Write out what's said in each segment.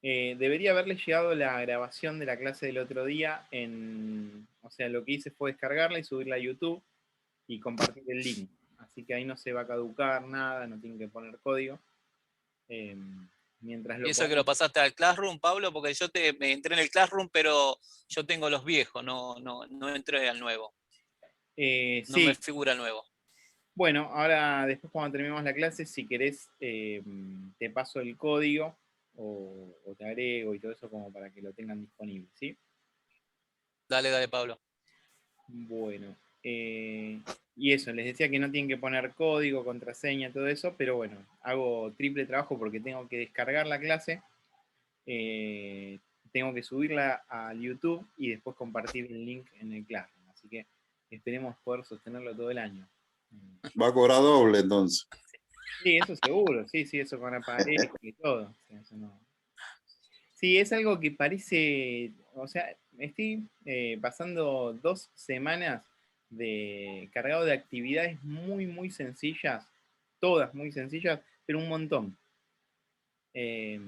Debería haberle llegado la grabación de la clase del otro día o sea, lo que hice fue descargarla y subirla a YouTube y compartir el link. Así que ahí no se va a caducar nada, no tienen que poner código. Eh, Mientras Y lo eso que pongan. lo pasaste al Classroom, Pablo, porque me entré en el Classroom, pero yo tengo los viejos, no entré al nuevo. No me Sí, figura el nuevo. bueno, ahora después cuando terminemos la clase, si querés, te paso el código o te agrego y todo eso como para que lo tengan disponible, ¿sí? Dale, Pablo. Bueno, y eso, les decía que no tienen que poner código, contraseña, todo eso, pero bueno, hago triple trabajo porque tengo que descargar la clase, eh, tengo que subirla al YouTube y después compartir el link en el Classroom. Así que esperemos poder sostenerlo todo el año. Va a cobrar doble entonces. Sí, eso seguro, sí, sí, eso con aparejo y todo. O sea, eso no. Sí, es algo que parece, o sea, estoy pasando 2 semanas cargado de actividades muy, muy sencillas, todas muy sencillas, pero un montón. Eh,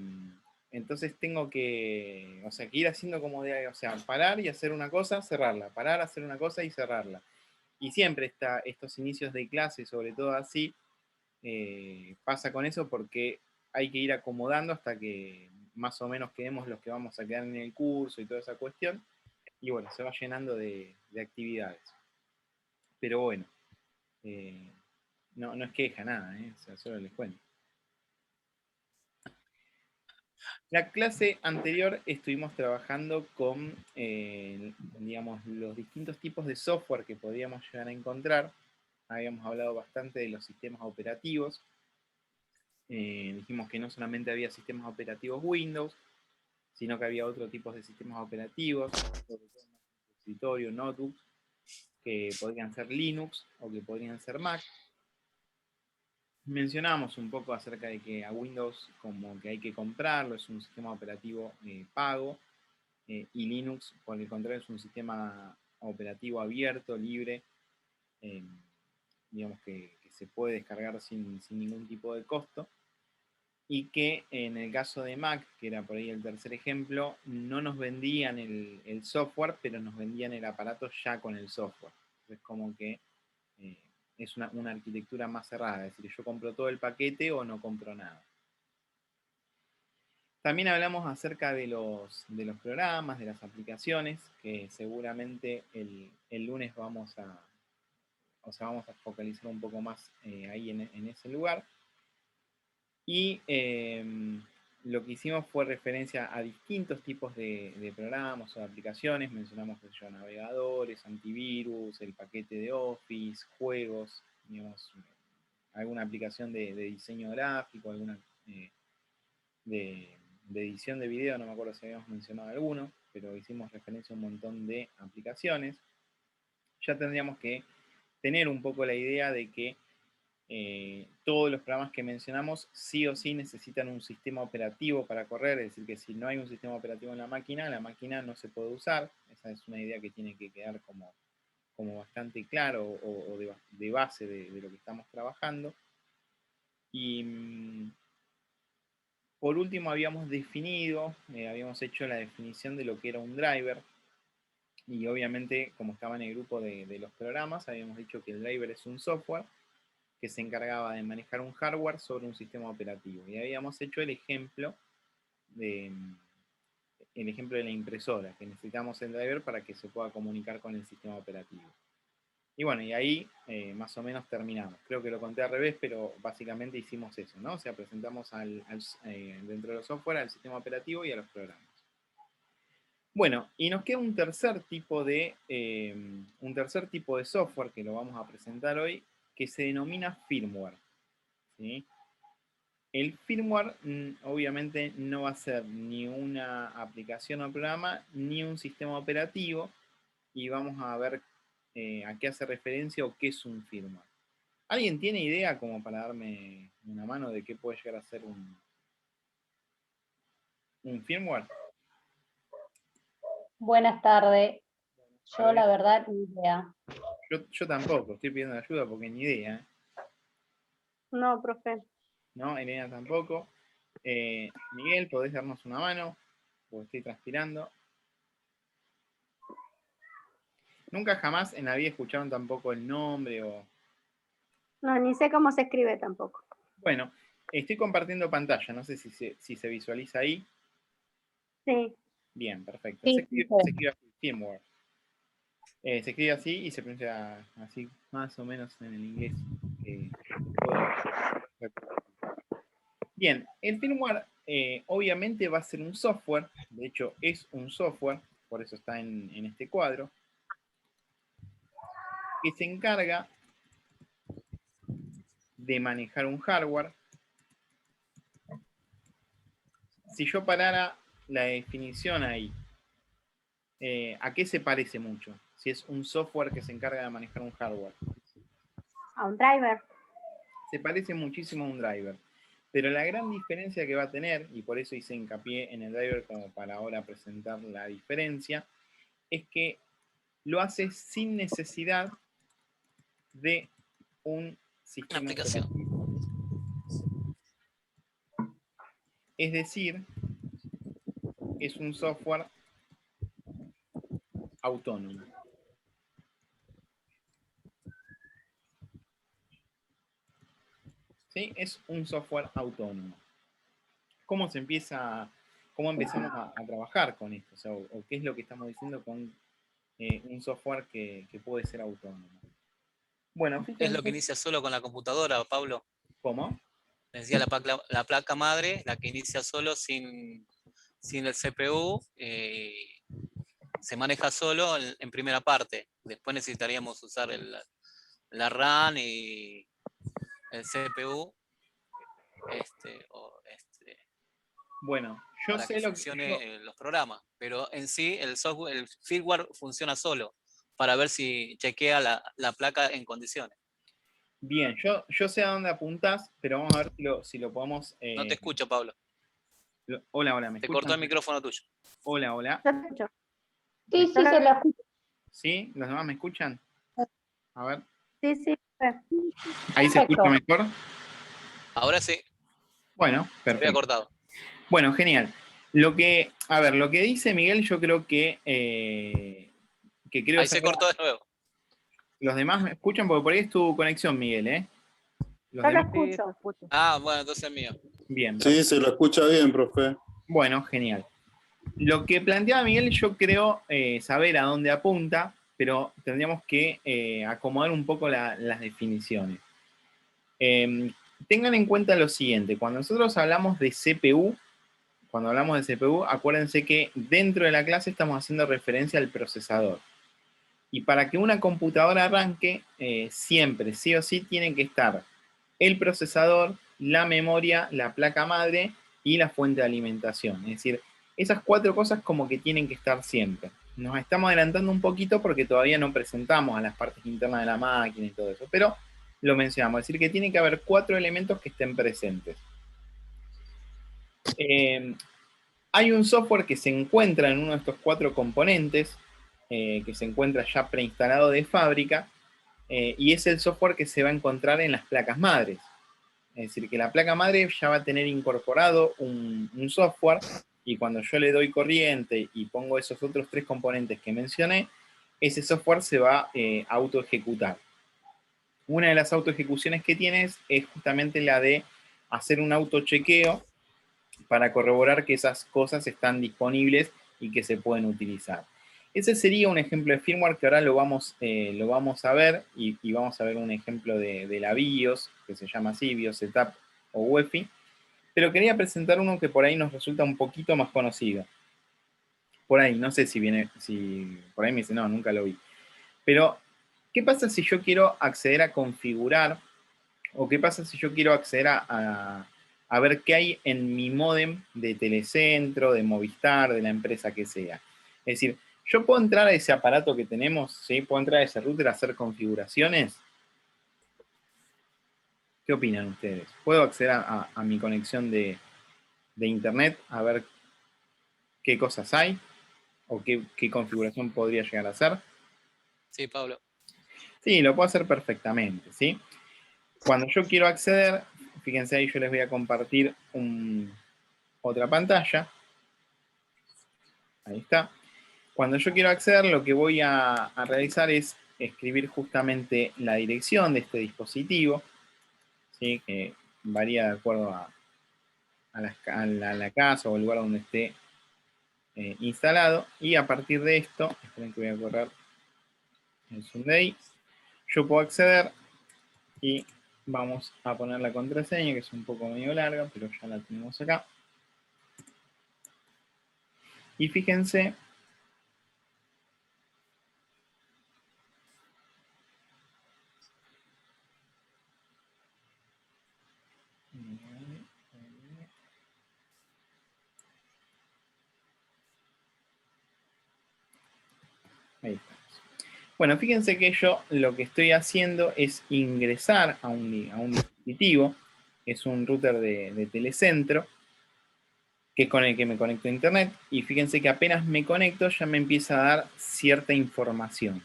entonces tengo que, o sea, que ir haciendo como de, o sea, parar y hacer una cosa, cerrarla, parar, hacer una cosa y cerrarla. Y siempre está estos inicios de clase, sobre todo así, pasa con eso porque hay que ir acomodando hasta que más o menos quedemos los que vamos a quedar en el curso y toda esa cuestión. Y bueno, se va llenando de actividades. Pero bueno, eh, no es queja nada, o sea, solo les cuento. La clase anterior estuvimos trabajando con, digamos, los distintos tipos de software que podíamos llegar a encontrar. Habíamos hablado bastante de los sistemas operativos. Dijimos que no solamente había sistemas operativos Windows, sino que había otros tipos de sistemas operativos, sobre todo en escritorio, notebooks, que podrían ser Linux o que podrían ser Mac. Mencionamos un poco acerca de que a Windows como que hay que comprarlo, es un sistema operativo pago, y Linux, por el contrario, es un sistema operativo abierto, libre, eh, digamos que se puede descargar sin ningún tipo de costo. Y que en el caso de Mac, que era por ahí el tercer ejemplo, no nos vendían el software, pero nos vendían el aparato ya con el software. Es como que eh, es una arquitectura más cerrada, es decir, yo compro todo el paquete o no compro nada. También hablamos acerca de los programas, de las aplicaciones, que seguramente el lunes vamos a focalizar un poco más ahí en ese lugar. Y lo que hicimos fue referencia a distintos tipos de programas o de aplicaciones. Mencionamos navegadores, antivirus, el paquete de Office, juegos, digamos, alguna aplicación de diseño gráfico, alguna eh, de, de edición de video, no me acuerdo si habíamos mencionado alguno, pero hicimos referencia a un montón de aplicaciones. Ya tendríamos que tener un poco la idea de que todos los programas que mencionamos sí o sí necesitan un sistema operativo para correr, es decir, que si no hay un sistema operativo en la máquina no se puede usar. Esa es una idea que tiene que quedar como bastante claro o de base de lo que estamos trabajando. Y por último habíamos definido, habíamos hecho la definición de lo que era un driver. Y obviamente, como estaba en el grupo de los programas, habíamos dicho que el driver es un software que se encargaba de manejar un hardware sobre un sistema operativo. Y habíamos hecho de, el ejemplo de la impresora, que necesitamos el driver para que se pueda comunicar con el sistema operativo. Y bueno, y ahí más o menos terminamos. Creo que lo conté al revés, pero básicamente hicimos eso, ¿no? O sea, presentamos dentro de los software al sistema operativo y a los programas. Bueno, y nos queda un tercer tipo de software que lo vamos a presentar hoy, que se denomina firmware. ¿Sí? El firmware obviamente no va a ser ni una aplicación o programa, ni un sistema operativo, y vamos a ver a qué hace referencia o qué es un firmware. ¿Alguien tiene idea como para darme una mano de qué puede llegar a ser un firmware? Buenas tardes. A Yo ver, la verdad ni idea. yo tampoco, estoy pidiendo ayuda porque ni idea, No, profe. ¿no? Elena tampoco. Miguel, ¿podés darnos una mano? Porque estoy transpirando. Nunca jamás en la vida escucharon tampoco el nombre o... No, ni sé cómo se escribe tampoco. Bueno, estoy compartiendo pantalla, no sé si se visualiza ahí. Sí. Bien, perfecto. Sí, Se sí, escribe así, firmware. Se escribe así y se pronuncia así, más o menos en el inglés. Puedo recordar. Bien, el firmware obviamente va a ser un software, de hecho es un software, por eso está en este cuadro, que se encarga de manejar un hardware. Si yo parara la definición ahí, ¿a qué se parece mucho? Si es un software que se encarga de manejar un hardware. A un driver. Se parece muchísimo a un driver. Pero la gran diferencia que va a tener, y por eso hice hincapié en el driver como para ahora presentar la diferencia, es que lo hace sin necesidad de un Una sistema aplicación. operativo. Es decir, es un software autónomo. ¿Sí? Es un software autónomo. ¿Cómo empezamos a trabajar con esto? O sea, o qué es lo que estamos diciendo con un software que puede ser autónomo. Bueno, Es lo que fíjense inicia solo con la computadora, Pablo. cómo. Decía la placa madre, la que inicia solo sin el CPU, se maneja solo en primera parte. Después necesitaríamos usar la RAM y el CPU Bueno, yo para sé que lo que... funcione los programas, pero en sí el software, el firmware funciona solo para ver si chequea la placa en condiciones. Bien, yo sé a dónde apuntás, pero vamos a ver si lo podemos... No te escucho, Pablo. Hola, hola, ¿me Te escuchan? cortó el micrófono tuyo. Hola, hola. Yo escucho. Sí, sí, se lo escucho. ¿Sí? ¿Los demás me escuchan? A ver. Sí, sí. ¿Ahí se escucha mejor? Ahora sí, Bueno, se había perfecto. cortado. Bueno, genial. Lo que dice Miguel, yo creo que creo Ahí se sacar... cortó de nuevo. Los demás me escuchan porque por ahí es tu conexión, Miguel, ¿eh? Los Yo lo demás... escucho. Ah, bueno, entonces es mío. Bien, Sí, se lo escucha bien, profe. bueno, genial. Lo que planteaba Miguel, yo creo saber a dónde apunta, pero tendríamos que acomodar un poco las definiciones. Tengan en cuenta lo siguiente, cuando nosotros hablamos de CPU, acuérdense que dentro de la clase estamos haciendo referencia al procesador. Y para que una computadora arranque, siempre, sí o sí, tiene que estar el procesador, la memoria, la placa madre y la fuente de alimentación. Es decir, esas 4 cosas como que tienen que estar siempre. Nos estamos adelantando un poquito porque todavía no presentamos a las partes internas de la máquina y todo eso, pero lo mencionamos. Es decir, que tiene que haber 4 elementos que estén presentes. Hay un software que se encuentra en uno de estos 4 componentes, que se encuentra ya preinstalado de fábrica, y es el software que se va a encontrar en las placas madres. Es decir, que la placa madre ya va a tener incorporado un software, y cuando yo le doy corriente y pongo esos otros 3 componentes que mencioné, ese software se va a autoejecutar. Una de las autoejecuciones que tienes es justamente la de hacer un autochequeo para corroborar que esas cosas están disponibles y que se pueden utilizar. Ese sería un ejemplo de firmware que ahora lo vamos a ver, y vamos a ver un ejemplo de la BIOS, que se llama así, BIOS Setup o UEFI, pero quería presentar uno que por ahí nos resulta un poquito más conocido. Por ahí, no sé si por ahí me dice, no, nunca lo vi. Pero, ¿qué pasa si yo quiero acceder a configurar, o qué pasa si yo quiero acceder a ver qué hay en mi módem de Telecentro, de Movistar, de la empresa que sea? Es decir, yo puedo entrar a ese aparato que tenemos, ¿sí? Puedo entrar a ese router a hacer configuraciones. ¿Qué opinan ustedes? ¿Puedo acceder a mi conexión de internet a ver qué cosas hay o qué configuración podría llegar a hacer? Sí, Pablo. Sí, lo puedo hacer perfectamente, ¿sí? Cuando yo quiero acceder, fíjense ahí, yo les voy a compartir un otra pantalla. Ahí está. Cuando yo quiero acceder, lo que voy a realizar es escribir justamente la dirección de este dispositivo, ¿sí? Que varía de acuerdo a la casa o el lugar donde esté instalado. Y a partir de esto, esperen que voy a correr el zoom de ahí, yo puedo acceder y vamos a poner la contraseña, que es un poco medio larga, pero ya la tenemos acá. Y fíjense ahí está. Bueno, fíjense que yo lo que estoy haciendo es ingresar a un dispositivo, es un router de telecentro, que es con el que me conecto a internet, y fíjense que apenas me conecto ya me empieza a dar cierta información,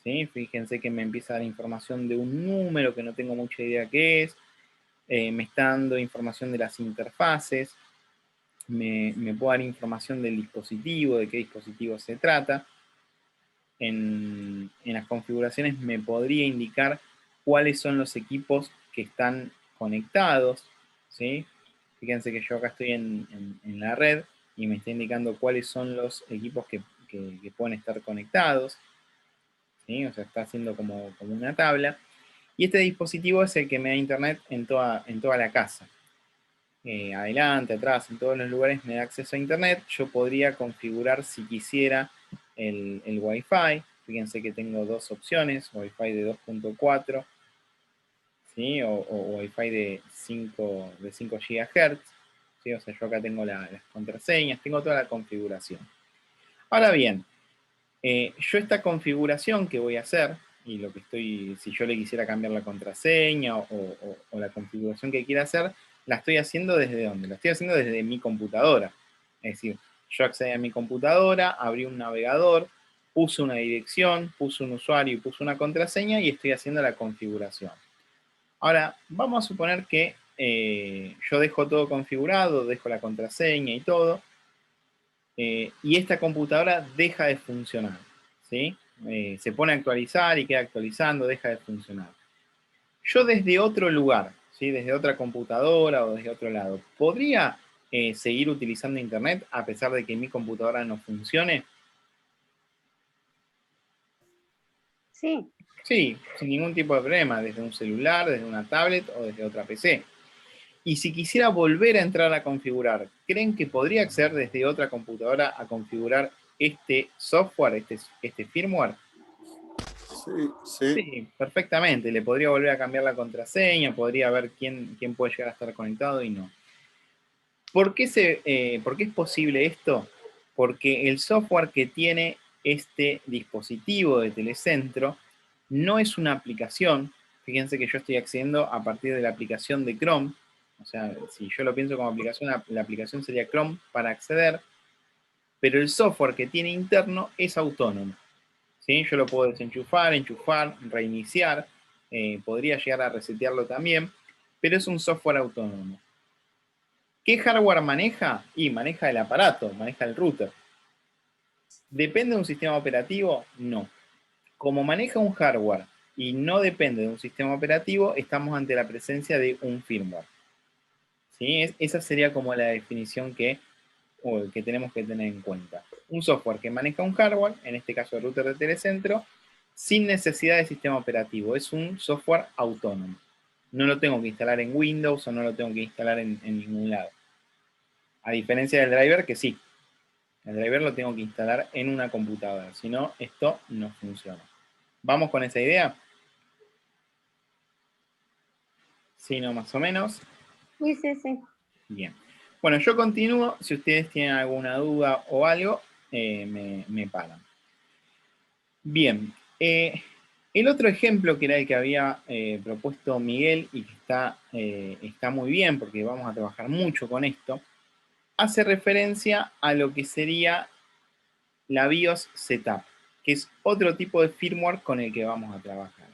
¿sí? Fíjense que me empieza a dar información de un número que no tengo mucha idea qué es, me está dando información de las interfaces, me puede dar información del dispositivo, de qué dispositivo se trata. En las configuraciones me podría indicar cuáles son los equipos que están conectados, ¿sí? Fíjense que yo acá estoy en la red y me está indicando cuáles son los equipos que pueden estar conectados, ¿sí? O sea, está haciendo como una tabla. Y este dispositivo es el que me da internet en toda la casa. Adelante, atrás, en todos los lugares me da acceso a internet. Yo podría configurar, si quisiera, el Wi-Fi. Fíjense que tengo dos opciones, Wi-Fi de 2.4, ¿sí? o Wi-Fi de 5 GHz. ¿Sí? O sea, yo acá tengo las contraseñas, tengo toda la configuración. Ahora bien, yo esta configuración que voy a hacer, y lo que si yo le quisiera cambiar la contraseña o la configuración que quiera hacer, la estoy haciendo ¿desde dónde? La estoy haciendo desde mi computadora. Es decir, yo accedí a mi computadora, abrí un navegador, puse una dirección, puse un usuario y puse una contraseña y estoy haciendo la configuración. Ahora, vamos a suponer que yo dejo todo configurado, dejo la contraseña y todo, y esta computadora deja de funcionar, ¿sí? Se pone a actualizar y queda actualizando, deja de funcionar. Yo desde otro lugar, ¿sí? Desde otra computadora o desde otro lado, ¿podría seguir utilizando internet a pesar de que mi computadora no funcione? Sí, Sí, sin ningún tipo de problema, desde un celular, desde una tablet o desde otra PC. Y si quisiera volver a entrar a configurar, ¿creen que podría acceder desde otra computadora a configurar este software, este firmware? Sí, sí. Sí, perfectamente. Le podría volver a cambiar la contraseña, podría ver quién puede llegar a estar conectado y no. ¿Por qué es posible esto? Porque el software que tiene este dispositivo de telecentro no es una aplicación. Fíjense que yo estoy accediendo a partir de la aplicación de Chrome. O sea, si yo lo pienso como aplicación, la aplicación sería Chrome para acceder, pero el software que tiene interno es autónomo, ¿sí? Yo lo puedo desenchufar, enchufar, reiniciar, podría llegar a resetearlo también, pero es un software autónomo. ¿Qué hardware maneja? Y maneja el aparato, maneja el router. ¿Depende de un sistema operativo? No. Como maneja un hardware y no depende de un sistema operativo, estamos ante la presencia de un firmware. ¿Sí? Esa sería como la definición que tenemos que tener en cuenta. Un software que maneja un hardware, en este caso el router de telecentro, sin necesidad de sistema operativo. Es un software autónomo. No lo tengo que instalar en Windows o no lo tengo que instalar en ningún lado. A diferencia del driver, que sí. El driver lo tengo que instalar en una computadora. Si no, esto no funciona. ¿Vamos con esa idea? Sí, no, más o menos. sí, sí, sí. Bien. Bueno, yo continúo. Si ustedes tienen alguna duda o algo, me paran. Bien. El otro ejemplo que era el que había propuesto Miguel y que está muy bien porque vamos a trabajar mucho con esto, hace referencia a lo que sería la BIOS Setup, que es otro tipo de firmware con el que vamos a trabajar.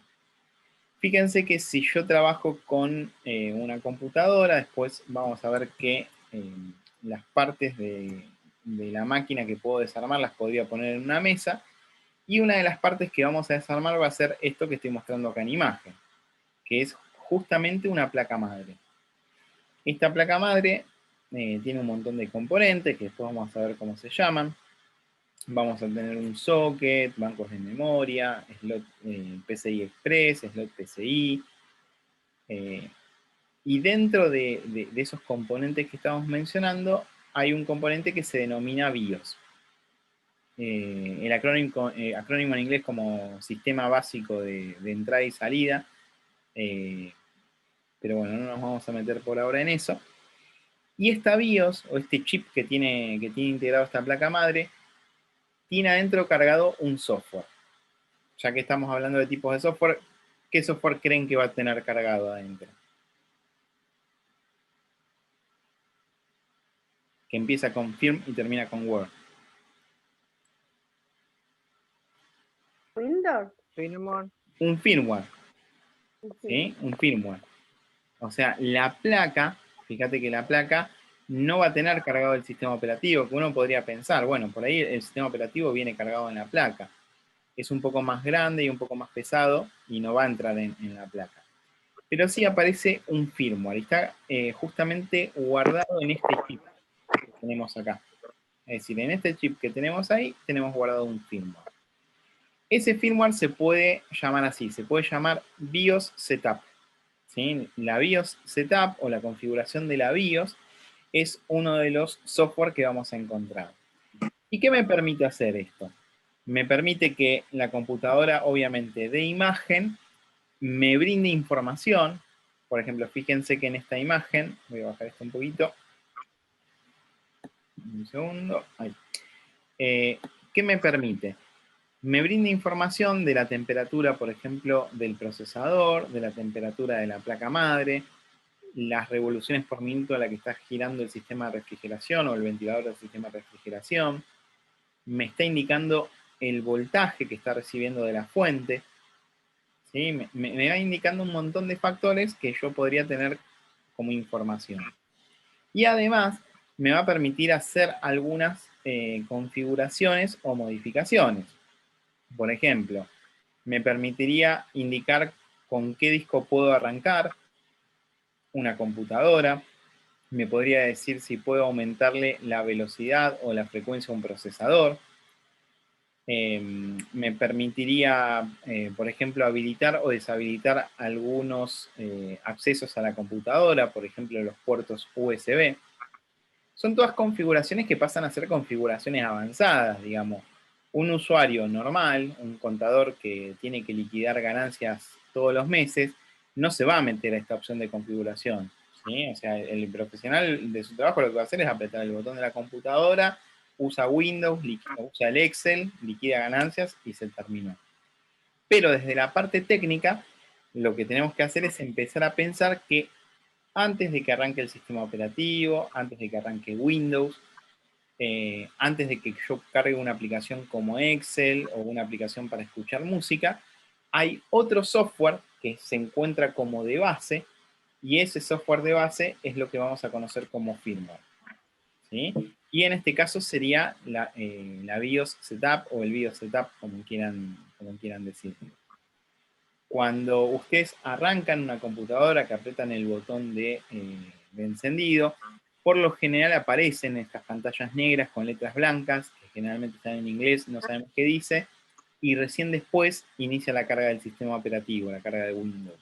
Fíjense que si yo trabajo con una computadora, después vamos a ver que las partes de la máquina que puedo desarmar las podría poner en una mesa, y una de las partes que vamos a desarmar va a ser esto que estoy mostrando acá en imagen, que es justamente una placa madre. Esta placa madre tiene un montón de componentes, que después vamos a ver cómo se llaman. Vamos a tener un socket, bancos de memoria, slot PCI Express, slot PCI, y dentro de esos componentes que estamos mencionando, hay un componente que se denomina BIOS. El acrónimo en inglés como Sistema Básico de Entrada y Salida, pero bueno, no nos vamos a meter por ahora en eso. Y esta BIOS, o este chip que tiene integrado esta placa madre, tiene adentro cargado un software. Ya que estamos hablando de tipos de software, ¿qué software creen que va a tener cargado adentro? Que empieza con firm y termina con word. Windows. Un firmware, Sí. ¿sí? Un firmware. O sea, la placa, fíjate que la placa no va a tener cargado el sistema operativo, que uno podría pensar, bueno, por ahí el sistema operativo viene cargado en la placa. Es un poco más grande y un poco más pesado y no va a entrar en la placa. Pero sí aparece un firmware y está justamente guardado en este chip que tenemos acá. Es decir, en este chip que tenemos ahí, tenemos guardado un firmware. Ese firmware se puede llamar así, se puede llamar BIOS Setup. ¿Sí? La BIOS Setup o la configuración de la BIOS es uno de los software que vamos a encontrar. ¿Y qué me permite hacer esto? Me permite que la computadora, obviamente, de imagen, me brinde información. Por ejemplo, fíjense que en esta imagen, voy a bajar esto un poquito. Un segundo. Ahí. ¿Qué me permite? Me brinda información de la temperatura, por ejemplo, del procesador, de la temperatura de la placa madre, las revoluciones por minuto a la que está girando el sistema de refrigeración o el ventilador del sistema de refrigeración. Me está indicando el voltaje que está recibiendo de la fuente. ¿Sí? Me va indicando un montón de factores que yo podría tener como información. Y además me va a permitir hacer algunas configuraciones o modificaciones. Por ejemplo, me permitiría indicar con qué disco puedo arrancar una computadora. Me podría decir si puedo aumentarle la velocidad o la frecuencia a un procesador. Me permitiría, por ejemplo, habilitar o deshabilitar algunos accesos a la computadora, por ejemplo, los puertos USB. Son todas configuraciones que pasan a ser configuraciones avanzadas, digamos. Un usuario normal, un contador que tiene que liquidar ganancias todos los meses, no se va a meter a esta opción de configuración, ¿sí? O sea, el profesional de su trabajo lo que va a hacer es apretar el botón de la computadora, usa Windows, usa el Excel, liquida ganancias y se terminó. Pero desde la parte técnica, lo que tenemos que hacer es empezar a pensar que antes de que arranque el sistema operativo, antes de que arranque Windows, antes de que yo cargue una aplicación como Excel o una aplicación para escuchar música, hay otro software que se encuentra como de base y ese software de base es lo que vamos a conocer como firmware. ¿Sí? Y en este caso sería la BIOS Setup o el BIOS Setup, como quieran decir. Cuando ustedes arrancan una computadora, que apretan el botón de encendido, por lo general aparecen estas pantallas negras con letras blancas, que generalmente están en inglés, no sabemos qué dice, y recién después inicia la carga del sistema operativo, la carga de Windows.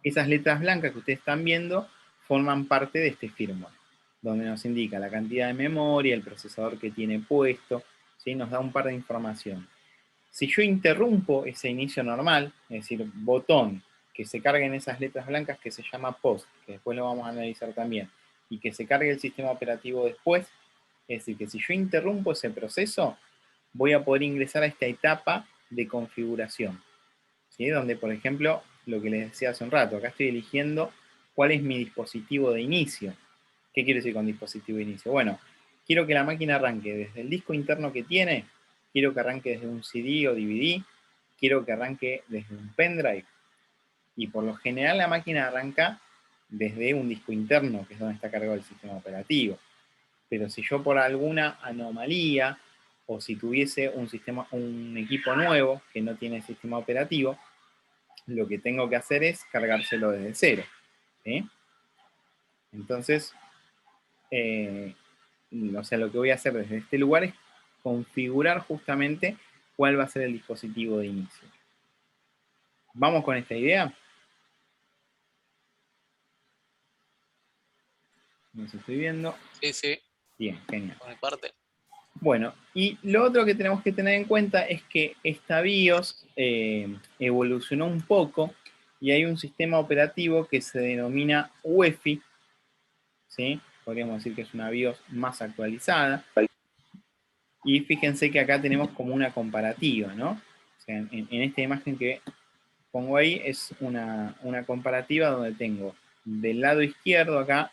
Esas letras blancas que ustedes están viendo forman parte de este firmware, donde nos indica la cantidad de memoria, el procesador que tiene puesto, ¿sí? Nos da un par de información. Si yo interrumpo ese inicio normal, es decir, botón que se cargue en esas letras blancas que se llama post, que después lo vamos a analizar también, y que se cargue el sistema operativo después, es decir, que si yo interrumpo ese proceso, voy a poder ingresar a esta etapa de configuración, ¿sí? Donde, por ejemplo, lo que les decía hace un rato, acá estoy eligiendo cuál es mi dispositivo de inicio. ¿Qué quiero decir con dispositivo de inicio? Bueno, quiero que la máquina arranque desde el disco interno que tiene, quiero que arranque desde un CD o DVD, quiero que arranque desde un pendrive. Y por lo general la máquina arranca desde un disco interno, que es donde está cargado el sistema operativo. pero si yo por alguna anomalía, o si tuviese un equipo nuevo que no tiene sistema operativo, lo que tengo que hacer es cargárselo desde cero. ¿Sí? Entonces, o sea, lo que voy a hacer desde este lugar es configurar justamente cuál va a ser el dispositivo de inicio. ¿Vamos con esta idea? Nos estoy viendo. Sí, sí, Bien, genial. por mi parte. Bueno, y lo otro que tenemos que tener en cuenta es que esta BIOS evolucionó un poco y hay un sistema operativo que se denomina UEFI, ¿sí? Podríamos decir que es una BIOS más actualizada. Y fíjense que acá tenemos como una comparativa, ¿no? O sea, en esta imagen que pongo ahí es una comparativa donde tengo del lado izquierdo acá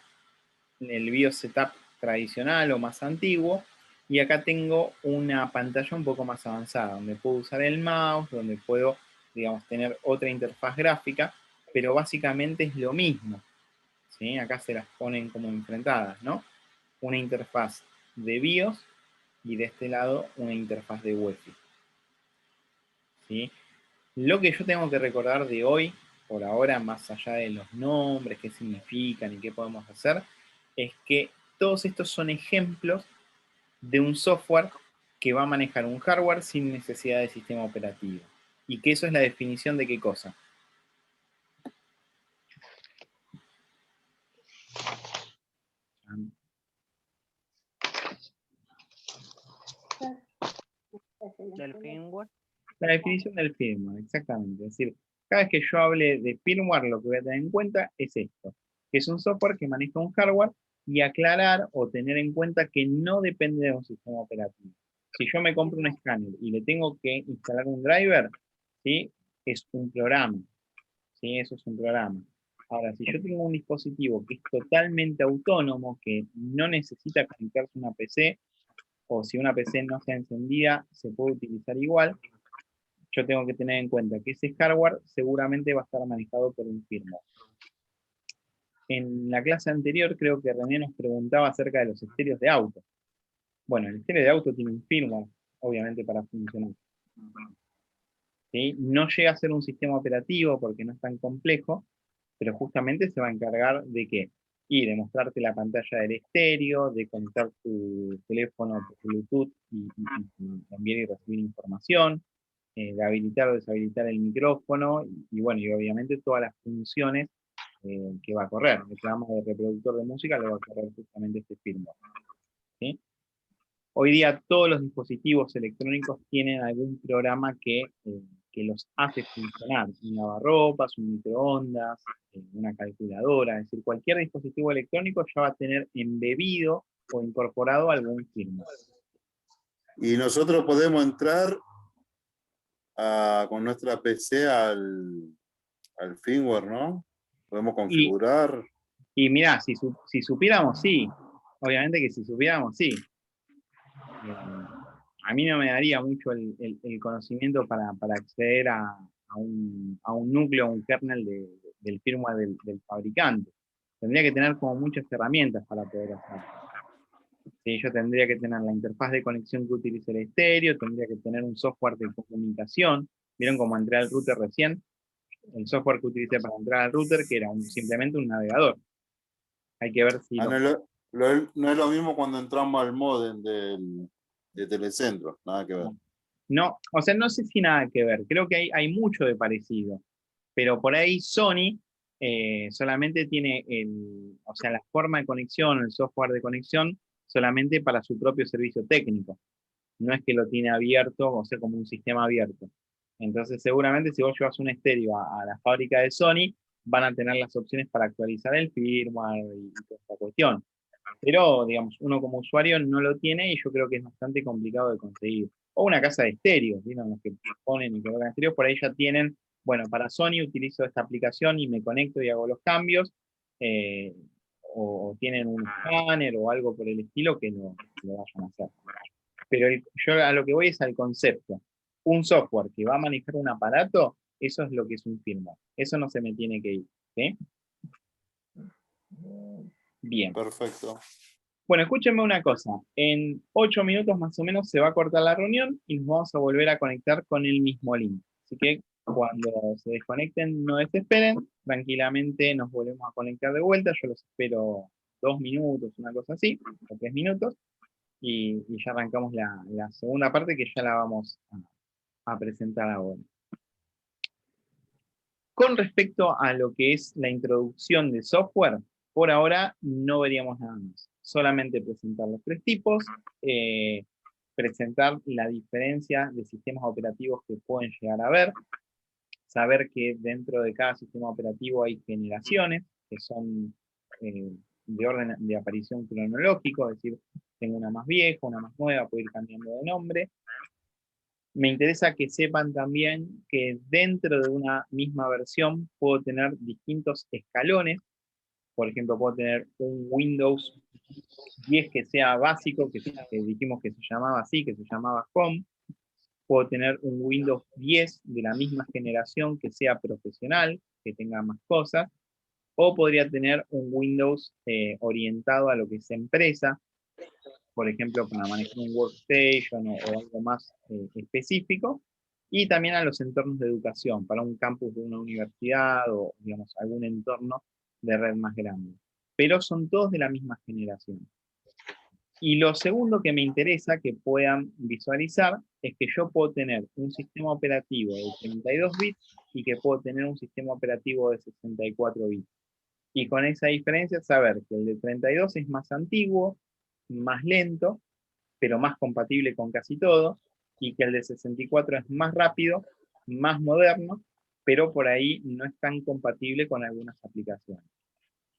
el BIOS setup tradicional o más antiguo, y acá tengo una pantalla un poco más avanzada, donde puedo usar el mouse, donde puedo, digamos, tener otra interfaz gráfica, pero básicamente es lo mismo, ¿sí? Acá se las ponen como enfrentadas, ¿no? Una interfaz de BIOS y de este lado una interfaz de UEFI, ¿sí? Lo que yo tengo que recordar de hoy, por ahora, más allá de los nombres, qué significan y qué podemos hacer, es que todos estos son ejemplos de un software que va a manejar un hardware sin necesidad de sistema operativo. Y que eso es la definición de qué cosa. Del firmware. La definición del firmware, exactamente. Es decir, cada vez que yo hable de firmware, lo que voy a tener en cuenta es esto, que es un software que maneja un hardware, y aclarar o tener en cuenta que no depende de un sistema operativo. Si yo me compro un escáner y le tengo que instalar un driver, ¿sí? Es un programa, ¿sí? Eso es un programa. Ahora, si yo tengo un dispositivo que es totalmente autónomo, que no necesita conectarse a una PC, o si una PC no está encendida, se puede utilizar igual, yo tengo que tener en cuenta que ese hardware seguramente va a estar manejado por un firmware. En la clase anterior creo que René nos preguntaba acerca de los estéreos de auto. Bueno, el estéreo de auto tiene un firmware, obviamente, para funcionar. ¿Sí? No llega a ser un sistema operativo porque no es tan complejo, pero justamente se va a encargar de qué? Y de mostrarte la pantalla del estéreo, de conectar tu teléfono por Bluetooth y enviar y recibir información, de habilitar o deshabilitar el micrófono, y bueno, y obviamente todas las funciones que va a correr. El programa de reproductor de música lo va a correr justamente este firmware. ¿Sí? Hoy día todos los dispositivos electrónicos tienen algún programa que los hace funcionar. Un lavarropas, un microondas, una calculadora, es decir, cualquier dispositivo electrónico ya va a tener embebido o incorporado algún firmware. Y nosotros podemos entrar con nuestra PC al firmware, ¿no? Podemos Y, configurar. y mirá, si supiéramos, sí. Obviamente que si supiéramos, sí. A mí no me daría mucho el conocimiento para acceder a un núcleo, un kernel del firmware del fabricante. Tendría que tener como muchas herramientas para poder hacerlo. Sí, yo tendría que tener la interfaz de conexión que utilice el estéreo, tendría que tener un software de comunicación. ¿Vieron cómo entré al router recién? El software que utilicé para entrar al router, que era simplemente un navegador. Hay que ver si... No es lo mismo cuando entramos al modem de Telecentro, nada que ver. No, o sea, no sé si nada que ver. Creo que hay mucho de parecido. Pero por ahí Sony solamente tiene o sea, la forma de conexión, el software de conexión, solamente para su propio servicio técnico. No es que lo tiene abierto, o sea, como un sistema abierto. Entonces, seguramente si vos llevas un estéreo a la fábrica de Sony, van a tener las opciones para actualizar el firmware y toda esta cuestión. Pero, digamos, uno como usuario no lo tiene, y yo creo que es bastante complicado de conseguir. O una casa de estéreos, ¿vieron? Los que ponen y colocan estéreos, por ahí ya tienen, bueno, para Sony utilizo esta aplicación y me conecto y hago los cambios, eh, o tienen un escáner o algo por el estilo que lo vayan a hacer. Pero yo a lo que voy es al concepto. Un software que va a manejar un aparato, eso es lo que es un firmware. Eso no se me tiene que ir. ¿Sí? Bien. Perfecto. Bueno, escúchenme una cosa. En 8 minutos más o menos se va a cortar la reunión y nos vamos a volver a conectar con el mismo link. Así que cuando se desconecten, no desesperen. Tranquilamente nos volvemos a conectar de vuelta. Yo los espero 2 minutos, una cosa así, o 3 minutos. Y ya arrancamos la segunda parte que ya la vamos a presentar ahora. Con respecto a lo que es la introducción de software, por ahora no veríamos nada más. Solamente presentar los 3 tipos, presentar la diferencia de sistemas operativos que pueden llegar a haber, saber que dentro de cada sistema operativo hay generaciones, que son de orden de aparición cronológico, es decir, tengo una más vieja, una más nueva, puedo ir cambiando de nombre. Me interesa que sepan también que dentro de una misma versión puedo tener distintos escalones. Por ejemplo, puedo tener un Windows 10 que sea básico, que dijimos que se llamaba así, que se llamaba Home. Puedo tener un Windows 10 de la misma generación que sea profesional, que tenga más cosas. O podría tener un Windows orientado a lo que es empresa, por ejemplo, para manejar un workstation o algo más específico, y también a los entornos de educación, para un campus de una universidad o, digamos, algún entorno de red más grande. Pero son todos de la misma generación. Y lo segundo que me interesa que puedan visualizar es que yo puedo tener un sistema operativo de 32 bits y que puedo tener un sistema operativo de 64 bits. Y con esa diferencia saber que el de 32 es más antiguo, más lento, pero más compatible con casi todo, y que el de 64 es más rápido, más moderno, pero por ahí no es tan compatible con algunas aplicaciones.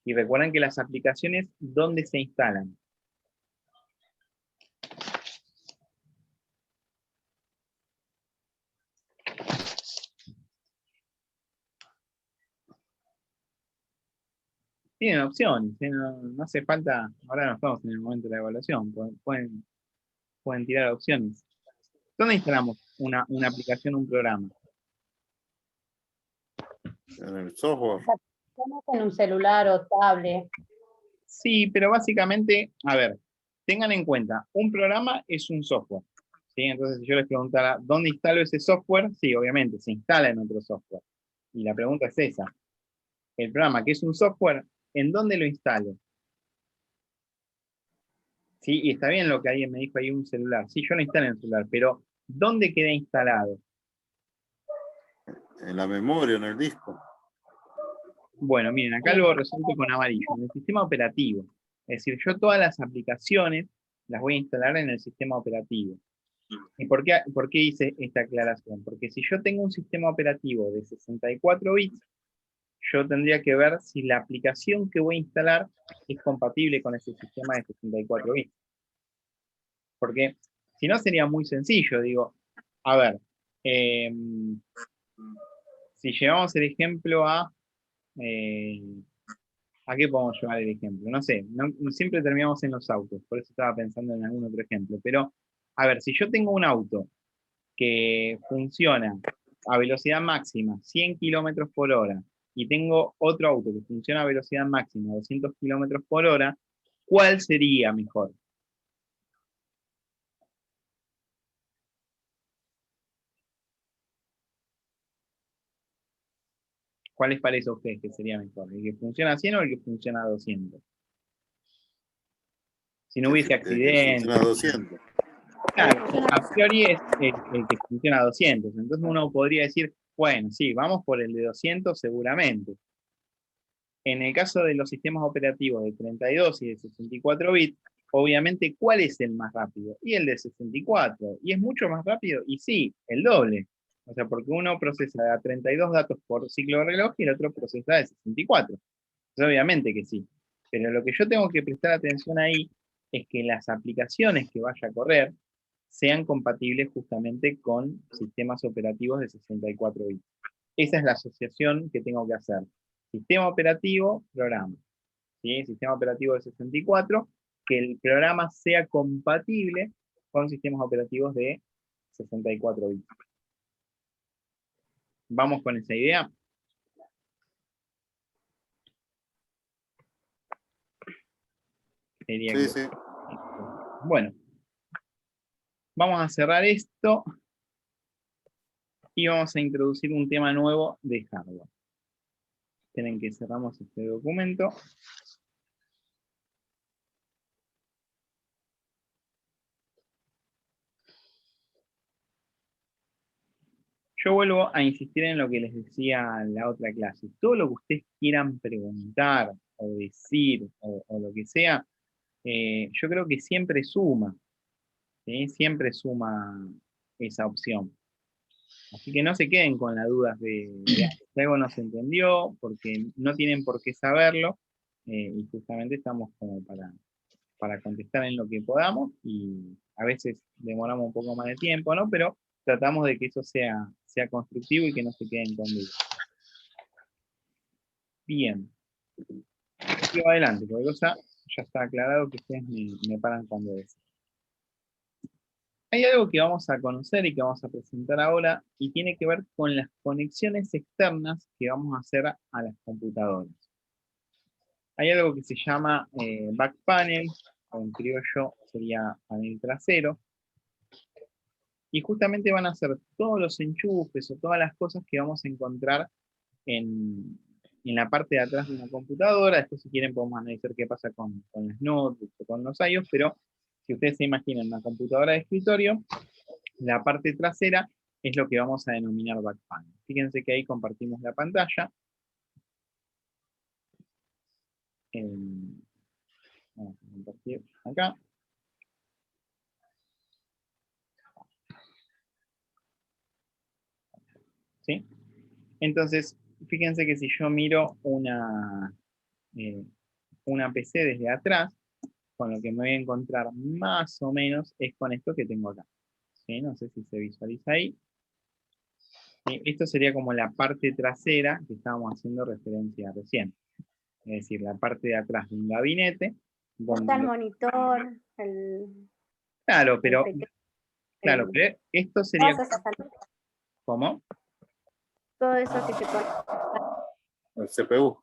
Y recuerden que las aplicaciones, ¿dónde se instalan? Tienen opciones, no hace falta, ahora no estamos en el momento de la evaluación, pueden tirar opciones. ¿Dónde instalamos una aplicación, un programa? En el software. Estamos en un celular o tablet. Sí, pero básicamente, a ver, tengan en cuenta, un programa es un software. ¿Sí? Entonces, si yo les preguntara, ¿dónde instalo ese software? Sí, obviamente, se instala en otro software. Y la pregunta es esa. El programa, que es un software, ¿en dónde lo instalo? Sí, y está bien lo que alguien me dijo ahí, un celular. Sí, yo lo instalé en el celular, pero ¿dónde queda instalado? En la memoria, en el disco. Bueno, miren, acá lo resuelto con amarillo, en el sistema operativo. Es decir, yo todas las aplicaciones las voy a instalar en el sistema operativo. ¿Y por qué hice esta aclaración? Porque si yo tengo un sistema operativo de 64 bits, yo tendría que ver si la aplicación que voy a instalar es compatible con ese sistema de 64 bits. Porque si no sería muy sencillo, digo, a ver, si llevamos el ejemplo ¿a qué podemos llevar el ejemplo? No sé, siempre terminamos en los autos, por eso estaba pensando en algún otro ejemplo. Pero, a ver, si yo tengo un auto que funciona a velocidad máxima, 100 kilómetros por hora, y tengo otro auto que funciona a velocidad máxima, 200 kilómetros por hora, ¿cuál sería mejor? ¿Cuál les parece a ustedes que sería mejor? ¿El que funciona a 100 o el que funciona a 200? Si no hubiese El que funciona accidentes. a 200. Claro, a priori es el que funciona a 200. Entonces uno podría decir, bueno, sí, vamos por el de 200 seguramente. En el caso de los sistemas operativos de 32 y de 64 bits, obviamente, ¿cuál es el más rápido? Y el de 64. ¿Y es mucho más rápido? Y sí, el doble. O sea, porque uno procesa a 32 datos por ciclo de reloj y el otro procesa de 64. Entonces, obviamente que sí. Pero lo que yo tengo que prestar atención ahí es que las aplicaciones que vaya a correr sean compatibles justamente con sistemas operativos de 64 bits. Esa es la asociación que tengo que hacer. Sistema operativo, programa. ¿Sí? Sistema operativo de 64, que el programa sea compatible con sistemas operativos de 64 bits. ¿Vamos con esa idea? Creería Sí, que- sí. Bueno, vamos a cerrar esto y vamos a introducir un tema nuevo de hardware. Esperen que cerramos este documento. Yo vuelvo a insistir en lo que les decía en la otra clase. Todo lo que ustedes quieran preguntar o decir o lo que sea, yo creo que siempre suma, ¿sí? Siempre suma esa opción. Así que no se queden con las dudas de si algo no se entendió, porque no tienen por qué saberlo, y justamente estamos como para contestar en lo que podamos, y a veces demoramos un poco más de tiempo, ¿no? Pero tratamos de que eso sea constructivo y que no se queden con dudas. Bien. Sigo adelante, porque cosa ya está aclarado que ustedes me paran cuando deseen. Hay algo que vamos a conocer y que vamos a presentar ahora y tiene que ver con las conexiones externas que vamos a hacer a las computadoras. Hay algo que se llama back panel, o en criollo sería panel trasero, y justamente van a ser todos los enchufes o todas las cosas que vamos a encontrar en la parte de atrás de una computadora. Después, si quieren, podemos analizar qué pasa con las notebooks o con los iOS, pero si ustedes se imaginan una computadora de escritorio, la parte trasera es lo que vamos a denominar back panel. Fíjense que ahí compartimos la pantalla. Vamos a compartir acá. ¿Sí? Entonces, fíjense que si yo miro una PC desde atrás, con lo que me voy a encontrar más o menos es con esto que tengo acá. ¿Sí? No sé si se visualiza ahí. Esto sería como la parte trasera que estábamos haciendo referencia recién. Es decir, la parte de atrás de un gabinete. Está el Donde, monitor, el claro, pero pequeño, esto sería todas esas salidas, como, todo eso que se conecta. El CPU.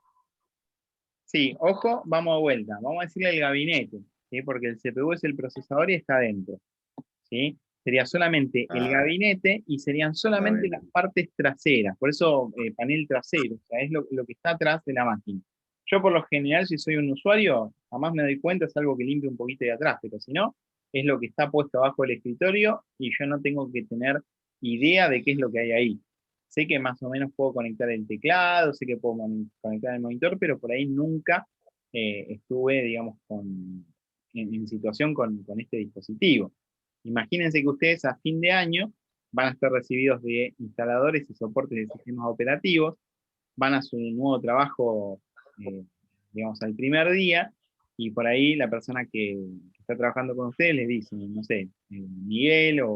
sí, ojo, vamos a vuelta. Vamos a decirle el gabinete, ¿sí? Porque el CPU es el procesador y está adentro. ¿Sí? Sería solamente el gabinete y serían solamente las partes traseras. Por eso panel trasero, o sea, es lo que está atrás de la máquina. Yo por lo general, si soy un usuario, jamás me doy cuenta, es algo que limpio un poquito de atrás, pero si no, es lo que está puesto abajo del escritorio y yo no tengo que tener idea de qué es lo que hay ahí. Sé que más o menos puedo conectar el teclado, sé que puedo conectar el monitor, pero por ahí nunca estuve, digamos, en situación con este dispositivo. Imagínense que ustedes a fin de año van a estar recibidos de instaladores y soportes de sistemas operativos, van a su nuevo trabajo, digamos, al primer día, y por ahí la persona que está trabajando con ustedes les dice, no sé, Miguel o